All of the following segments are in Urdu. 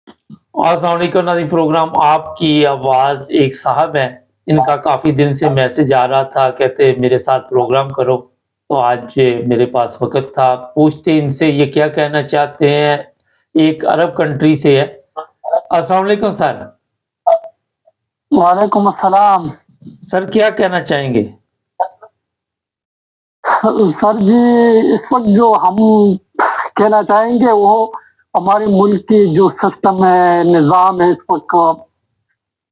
السلام علیکم ناظرین، پروگرام آپ کی آواز ایک صاحب ہیں، ان کا کافی دن سے میسج آ رہا تھا، کہتے میرے ساتھ پروگرام کرو، تو آج میرے پاس وقت تھا، پوچھتے ان سے یہ کیا کہنا چاہتے ہیں۔ ایک عرب کنٹری سے ہے۔ السلام علیکم سر۔ وعلیکم السلام سر کیا کہنا چاہیں گے؟ سر جی، اس وقت جو ہم کہنا چاہیں گے وہ ہمارے ملک کی جو سسٹم ہے، نظام ہے، اس وقت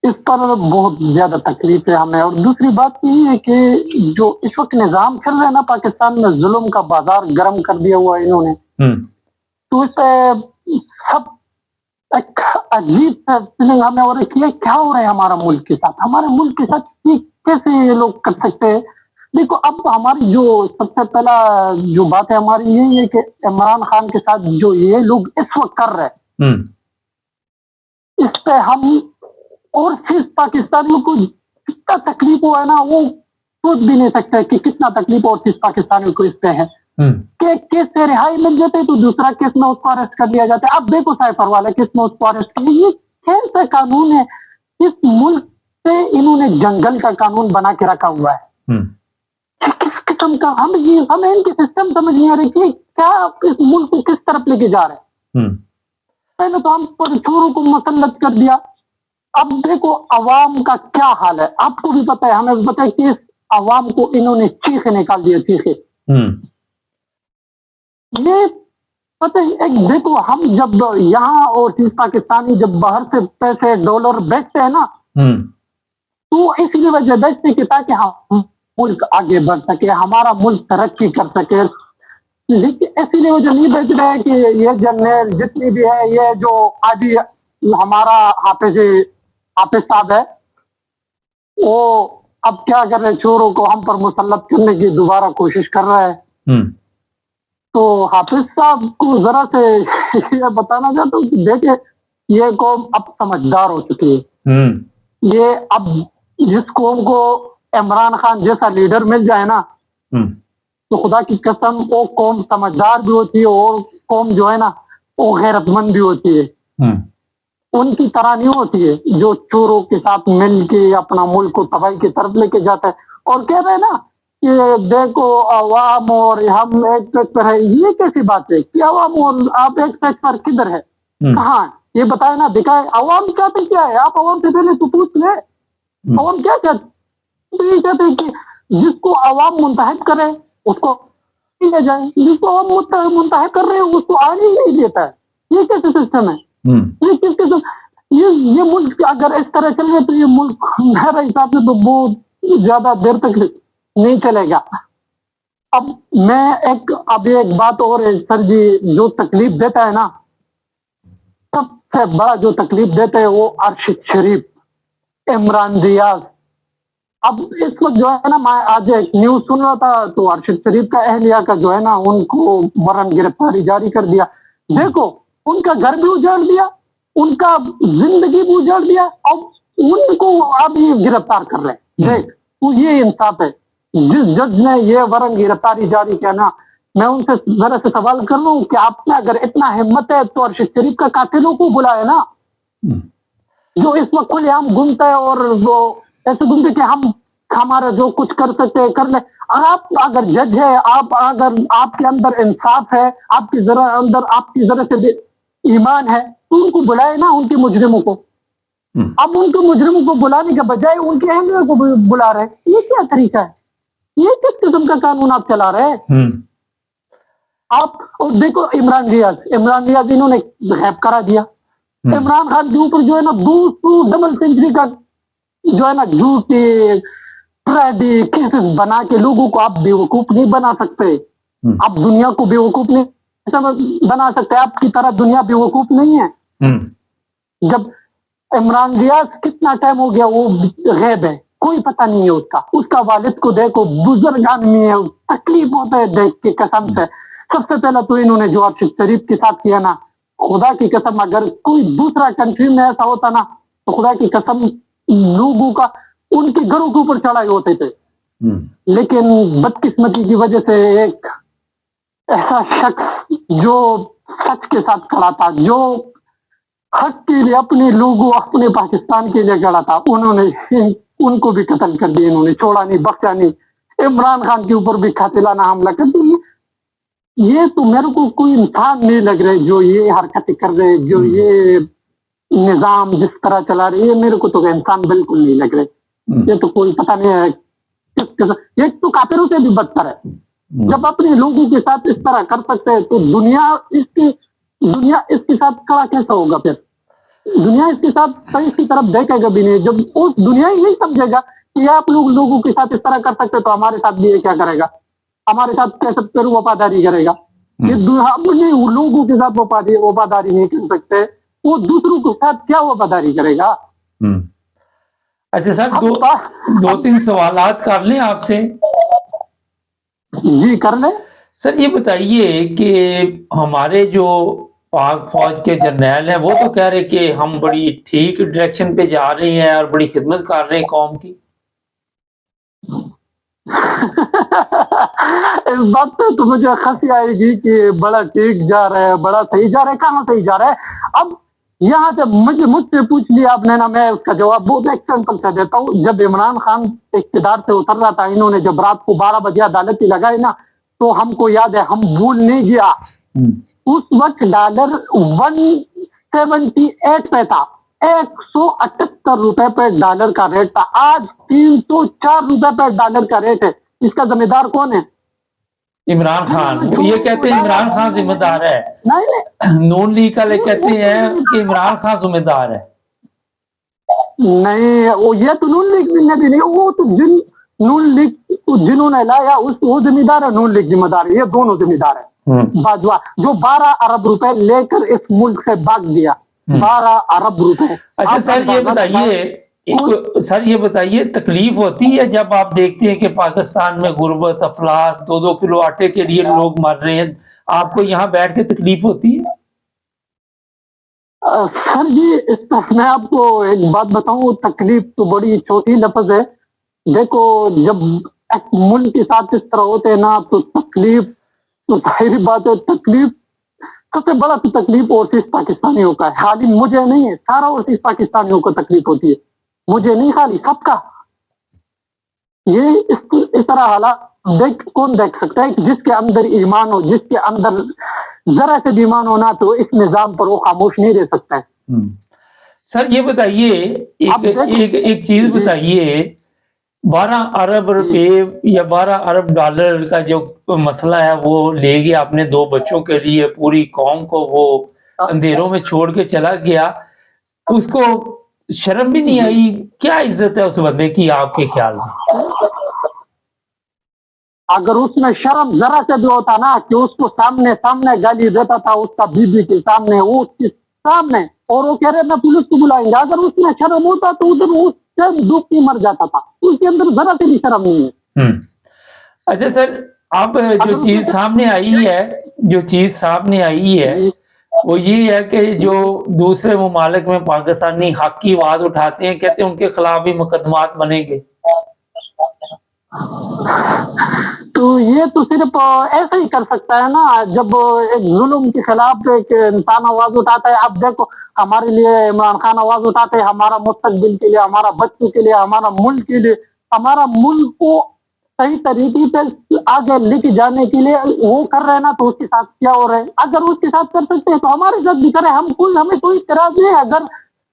اس پر بہت زیادہ تکلیف ہے ہمیں۔ اور دوسری بات یہ ہے کہ جو اس وقت نظام چل رہا ہے نا پاکستان میں، ظلم کا بازار گرم کر دیا ہوا ہے انہوں نے، تو اس پہ سب ایک عجیب سا فیلنگ ہمیں ہو رہی ہے کہ یہ کیا ہو رہا ہے ہمارا ملک کے ساتھ، ہمارے ملک کے ساتھ یہ کیسے یہ لوگ کر سکتے ہیں۔ دیکھو، اب ہماری جو سب سے پہلا جو بات ہے ہماری یہی ہے کہ عمران خان کے ساتھ جو یہ لوگ اس وقت کر رہے ہیں، اس پہ ہم اور صرف پاکستانیوں کو کتنا تکلیف ہوا ہے نا، وہ سوچ بھی نہیں سکتے کہ کتنا تکلیف اور صرف پاکستانیوں کو اس پہ ہے کہ ایک کیس سے رہائی مل جاتے تو دوسرا کیس میں اس کو اریسٹ کر لیا جاتا ہے۔ اب دیکھو سائفر والا کیس میں اس کو اریسٹ کر لیا، یہ کیسا قانون ہے؟ اس ملک سے انہوں نے جنگل کا قانون بنا کے رکھا ہوا ہے۔ کس قسم کا ہمیں ان کی سسٹم سمجھ نہیں آ رہی کہ کیا اس ملک کو کس طرف لے کے جا رہے ہیں۔ پہلے تو ہم پر چوروں کو مسلط کر دیا، اب دیکھو عوام کا کیا حال ہے، آپ کو بھی پتا ہے، ہمیں بھی پتا ہے کہ اس عوام کو انہوں نے چیخے نکال دیا، چیخے۔ یہ پتہ ایک دیکھو، ہم جب یہاں اور پاکستانی جب باہر سے پیسے ڈالر بیچتے ہیں نا، تو اس لیے وجہ بیچتے کہ تاکہ ہم ملک آگے بڑھ سکے، ہمارا ملک ترقی کر سکے، لیکن اسی لیے وجہ نہیں بیچ رہے کہ یہ جنرل جتنی بھی ہے، یہ جو آدھی ہمارا حافظ صاحب ہے، وہ اب کیا کر رہے، چوروں کو ہم پر مسلط کرنے کی دوبارہ کوشش کر رہا ہے۔ تو حافظ صاحب کو ذرا سے یہ بتانا چاہتا ہوں کہ دیکھیں، یہ قوم اب سمجھدار ہو چکی ہے۔ یہ اب جس قوم کو عمران خان جیسا لیڈر مل جائے نا، تو خدا کی قسم وہ قوم سمجھدار بھی ہوتی ہے، اور قوم جو ہے نا وہ غیرت مند بھی ہوتی ہے۔ ان کی طرح نہیں ہوتی ہے جو چوروں کے ساتھ مل کے اپنا ملک کو تباہی کی طرف لے کے جاتا ہے، اور کہہ رہے ہیں نا کہ دیکھو عوام اور ہم ایک پیج پر ہے۔ یہ کیسی بات ہے کہ عوام اور آپ ایک پیج پر کدھر ہے، کہاں ہے؟ یہ بتائے نا، دکھائے۔ عوام چاہتے کیا ہے؟ آپ عوام سے پہلے تو پوچھ لیں، عوام کیا چاہتے؟ یہ چاہتے ہیں کہ جس کو عوام منتخب کرے اس کو لے جائے، جس کو عوام منتخب کر رہے ہیں اس کو آنے ہی نہیں دیتا ہے۔ یہ کیسے سسٹم ہے؟ یہ کس قسم؟ یہ ملک اگر اس طرح چلے تو یہ ملک میرے حساب سے تو بہت زیادہ دیر تک نہیں چلے گا۔ اب میں ایک بات اور ہے سر جی، جو تکلیف دیتا ہے نا، سب سے بڑا جو تکلیف دیتا ہے وہ ارشد شریف، عمران ریاض۔ اب اس وقت جو ہے نا، میں آج ایک نیوز سن رہا تھا تو ارشد شریف کا اہلیہ کا جو ہے نا، ان کو مرن گرفتاری جاری کر دیا۔ دیکھو، ان کا گھر بھی اجاڑ دیا، ان کا زندگی بھی اجاڑ دیا، اب ان کو اب یہ گرفتار کر رہے ہیں۔ دیکھ، تو یہ انصاف ہے؟ جس جج نے یہ ورن گرفتاری جاری کیا نا، میں ان سے ذرا سے سوال کر رہا ہوں کہ آپ نے اگر اتنا ہمت ہے تو ارشد شریف کا قاتلوں کو بلائے نا، جو اس وقت کھلے عام گھومتا ہے، اور وہ ایسے گھومتے کہ ہم ہمارا جو کچھ کر سکتے کر لیں۔ آپ اگر جج ہے، اگر آپ کے اندر انصاف ہے، آپ کی ذرا سے ایمان ہے، تو ان کو بلائے نا، ان کے مجرموں کو۔ اب ان کے مجرموں کو بلانے کے بجائے ان کے اہلیہ کو بلا رہے، یہ کیا طریقہ ہے؟ یہ کس قسم کا قانون آپ چلا رہے ہیں؟ آپ دیکھو عمران ریاض انہوں نے غائب کرا دیا۔ عمران خان کے اوپر جو ہے نا 200 ڈبل سینچری کا جو ہے نا جھوٹے فراڈی کیسز بنا کے لوگوں کو آپ بیوقوف نہیں بنا سکتے، آپ دنیا کو بیوقوف نہیں بنا سکتے، آپ کی طرح دنیا بیوقوف نہیں ہے۔ جب عمران ریاض کتنا ٹائم ہو گیا وہ غیب ہے، کوئی پتہ نہیں ہے اس کا والد کو دیکھو، بزرگ آدمی ہے، تکلیف ہوتا ہے دیکھ کے قسم سے۔ سب سے پہلے تو انہوں نے جو ارشد شریف کے ساتھ کیا نا، خدا کی قسم اگر کوئی دوسرا کنٹری میں ایسا ہوتا نا تو خدا کی قسم لوگوں کا ان کے گھروں کے اوپر چڑھائے ہوتے تھے۔ لیکن بدقسمتی کی وجہ سے ایک ایسا شخص جو سچ کے ساتھ کھڑا تھا، جو حق کے لیے اپنے لوگوں اپنے پاکستان کے لیے لڑا تھا، انہوں نے ان کو بھی قتل کر دیا، انہوں نے چھوڑا نہیں بخشا نہیں، عمران خان کے اوپر بھی قاتلانہ حملہ کر دیا۔ یہ تو میرے کو کوئی انسان نہیں لگ رہے جو یہ حرکتیں کر رہے، جو یہ نظام جس طرح چلا رہے، یہ میرے کو تو انسان بالکل نہیں لگ رہے۔ یہ تو کوئی پتہ نہیں ہے، یہ تو کافروں سے بھی بدتر ہے۔ جب اپنے لوگوں کے ساتھ اس طرح کر سکتے ہیں تو دنیا اس کے ساتھ کھڑا کیسا ہوگا؟ پھر دنیا اس کے ساتھ اس کی طرف دیکھے گا بھی نہیں۔ جب اس دنیا ہی نہیں سمجھے گا کہ یہ آپ لوگوں کے ساتھ اس طرح کر سکتے تو ہمارے ساتھ بھی یہ کیا کرے گا، ہمارے ساتھ کیسے پھر وفاداری کرے گا؟ یہ اپنے لوگوں کے ساتھ وفاداری نہیں کر سکتے، وہ دوسروں کے ساتھ کیا وفاداری کرے گا؟ اچھا سر، دو تین سوالات کر لیں آپ سے؟ جی کر لیں سر۔ یہ بتائیے کہ ہمارے جو پاک فوج کے جرنیل ہیں وہ تو کہہ رہے کہ ہم بڑی ٹھیک ڈائریکشن پہ جا رہے ہیں اور بڑی خدمت کر رہے ہیں قوم کی۔ اس بات پہ تو مجھے ہنسی آئے گی کہ بڑا ٹھیک جا رہا ہے، بڑا صحیح جا رہا ہے۔ کہاں صحیح جا رہا ہے؟ اب یہاں سے مجھ سے پوچھ لیا آپ نے نا، میں اس کا جواب بہت ایگزامپل سے دیتا ہوں۔ جب عمران خان اقتدار سے اتر رہا تھا، انہوں نے جب رات کو 12 بجے عدالتی لگائی نا، تو ہم کو یاد ہے، ہم بھول نہیں گیا، اس وقت ڈالر 178 پہ تھا، 178 روپے پہ ڈالر کا ریٹ تھا۔ آج 304 روپے پہ ڈالر کا ریٹ ہے۔ اس کا ذمہ دار کون ہے؟ عمران خان۔ یہ کہتے ہیں عمران خان ذمہ دار ہے، نون لیگ والے کہتے ہیں کہ عمران خان ذمہ دار ہے۔ نہیں، یہ تو نون لیگ نے بھی نہیں، وہ تو نون لیگ جنہوں نے لایا وہ ذمہ دار ہے، نون لیگ ذمہ دار ہے، یہ دونوں ذمہ دار ہے۔ باجوہ جو 12 ارب روپے لے کر اس ملک سے بھاگ گیا، 12 ارب روپے۔ اچھا سر یہ بتائیے تکلیف ہوتی ہے جب آپ دیکھتے ہیں کہ پاکستان میں غربت، افلاس، 2 کلو آٹے کے لیے لوگ مر رہے ہیں، آپ کو یہاں بیٹھ کے تکلیف ہوتی ہے؟ سر جی، میں آپ کو ایک بات بتاؤں، تکلیف تو بڑی چھوٹی لفظ ہے۔ دیکھو، جب ایک ملک کے ساتھ اس طرح ہوتے ہیں نا تو تکلیف تو ظاہری بات ہے، تکلیف سب سے بڑا تو تکلیف اوورسیز پاکستانیوں کا ہے، خالی مجھے نہیں ہے، سارا اوورسیز پاکستانیوں کو تکلیف ہوتی ہے، مجھے نہیں، خالی سب کا۔ یہ اس طرح حالات کون دیکھ سکتا ہے؟ جس کے اندر ایمان ہو، جس کے اندر ذرا سے بھی ایمان ہونا، تو اس نظام پر وہ خاموش نہیں رہ سکتا ہے۔ سر یہ بتائیے، ایک چیز بتائیے، 12 ارب روپے یا 12 ارب ڈالر کا جو مسئلہ ہے وہ لے گیا اپنے 2 بچوں کے لیے، پوری قوم کو وہ اندھیروں میں چھوڑ کے چلا گیا، اس کو شرم بھی نہیں آئی؟ کیا عزت ہے اس بندے کی آپ کے خیال میں؟ اگر اس میں شرم ذرا سے بھی ہوتا نا کہ اس کو سامنے گالی دیتا تھا، اس کا بیوی کے سامنے، وہ اس کے سامنے، اور وہ کہہ رہے میں پولیس کو بلائیں گے، اگر اس میں شرم ہوتا تو ادھر اس سے ڈوب کے مر جاتا تھا، اس کے اندر ذرا سے بھی شرم نہیں ہے۔ اچھا سر، اب جو چیز سامنے آئی ہے وہ یہ ہے کہ جو دوسرے ممالک میں پاکستانی حق کی آواز اٹھاتے ہیں، کہتے ہیں ان کے خلاف بھی مقدمات بنیں گے۔ تو یہ تو صرف ایسے ہی کر سکتا ہے نا، جب ایک ظلم کے خلاف ایک انسان آواز اٹھاتا ہے۔ اب دیکھو، ہمارے لیے عمران خان آواز اٹھاتے ہیں، ہمارا مستقبل کے لیے، ہمارا بچوں کے لیے، ہمارا ملک کے لیے، ہمارا ملک کو صحیح طریقے سے آگے لے کے جانے کے لیے وہ کر رہے ہیں نا، تو اس کے ساتھ کیا ہو رہا ہے؟ اگر اس کے ساتھ کر سکتے ہیں تو ہمارے ساتھ بھی کریں، ہمیں کوئی اعتراض نہیں ہے۔ اگر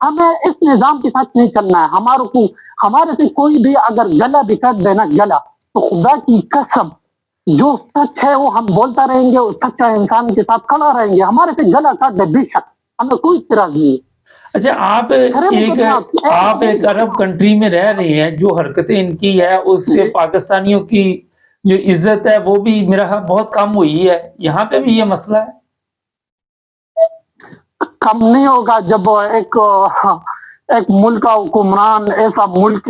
ہمیں اس نظام کے ساتھ نہیں چلنا ہے، ہمارے سے کوئی بھی اگر گلا بھی کر دینا گلا، تو خدا کی قسم جو سچ ہے وہ ہم بولتا رہیں گے، اور سچا انسان کے ساتھ کھڑا رہیں گے، ہمارے سے گلا کاٹ دے بے شک، ہمیں کوئی اعتراض نہیں ہے۔ اچھا، آپ ایک عرب کنٹری میں رہ رہے ہیں، جو حرکتیں ان کی ہے اس سے پاکستانیوں کی جو عزت ہے وہ بھی میرا خیال بہت کم ہوئی ہے، یہاں پہ بھی یہ مسئلہ ہے؟ کم نہیں ہوگا جب ایک ملک کا حکمران ایسا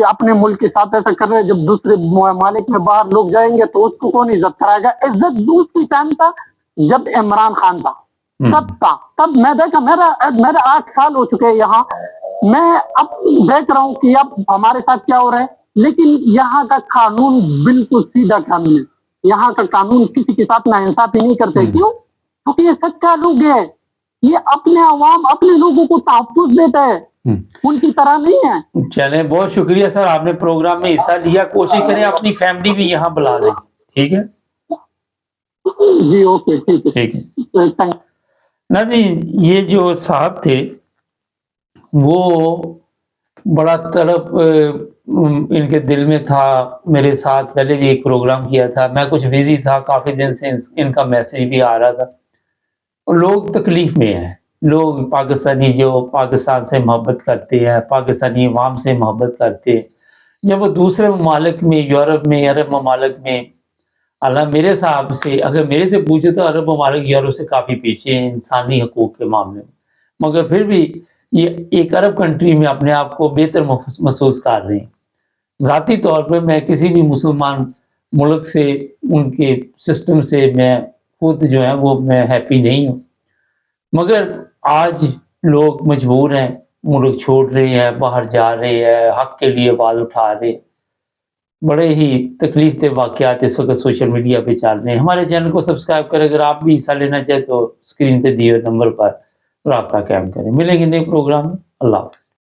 اپنے ملک کے ساتھ ایسا کر رہے، جب دوسرے ممالک میں باہر لوگ جائیں گے تو اس کو کون عزت کرائے گا؟ عزت دوسری ٹائم تھا جب عمران خان تھا، تب میں دیکھا، میرا 8 سال ہو چکے یہاں، میں اب دیکھ رہا ہوں کہ اب ہمارے ساتھ کیا ہو رہا ہے، لیکن یہاں کا قانون بالکل سیدھا قانون ہے، یہاں کا قانون کسی کے ساتھ ناانصافی نہیں کرتے۔ کیوں؟ کیونکہ یہ سچا لوگ ہے، یہ اپنے عوام اپنے لوگوں کو تحفظ دیتا ہے، ان کی طرح نہیں ہے۔ چلیں بہت شکریہ سر، آپ نے پروگرام میں حصہ لیا، کوشش کریں اپنی فیملی بھی یہاں بلا لیں، ٹھیک ہے جی اوکے ٹھیک ہے ٹھیک ہے نا جی۔ یہ جو صاحب تھے وہ بڑا تڑپ ان کے دل میں تھا، میرے ساتھ پہلے بھی ایک پروگرام کیا تھا، میں کچھ بزی تھا، کافی دن سے ان کا میسج بھی آ رہا تھا، اور لوگ تکلیف میں ہیں، لوگ پاکستانی جو پاکستان سے محبت کرتے ہیں، پاکستانی عوام سے محبت کرتے ہیں، جب وہ دوسرے ممالک میں، یورپ میں، عرب ممالک میں، اللہ میرے صاحب سے اگر میرے سے پوچھے تو عرب ممالک یورپ سے کافی پیچھے ہیں انسانی حقوق کے معاملے میں، مگر پھر بھی یہ ایک عرب کنٹری میں اپنے آپ کو بہتر محسوس کر رہے ہیں۔ ذاتی طور پہ میں کسی بھی مسلمان ملک سے، ان کے سسٹم سے میں خود جو ہے وہ میں ہیپی نہیں ہوں، مگر آج لوگ مجبور ہیں، ملک چھوڑ رہے ہیں، باہر جا رہے ہیں، حق کے لیے آواز اٹھا رہے ہیں۔ بڑے ہی تکلیف دہ واقعات اس وقت سوشل میڈیا پہ چل رہے ہیں۔ ہمارے چینل کو سبسکرائب کریں، اگر آپ بھی حصہ لینا چاہیں تو اسکرین پہ دیے ہوئے نمبر پر رابطہ قائم کریں۔ ملیں گے نئے پروگرام میں، اللہ حافظ۔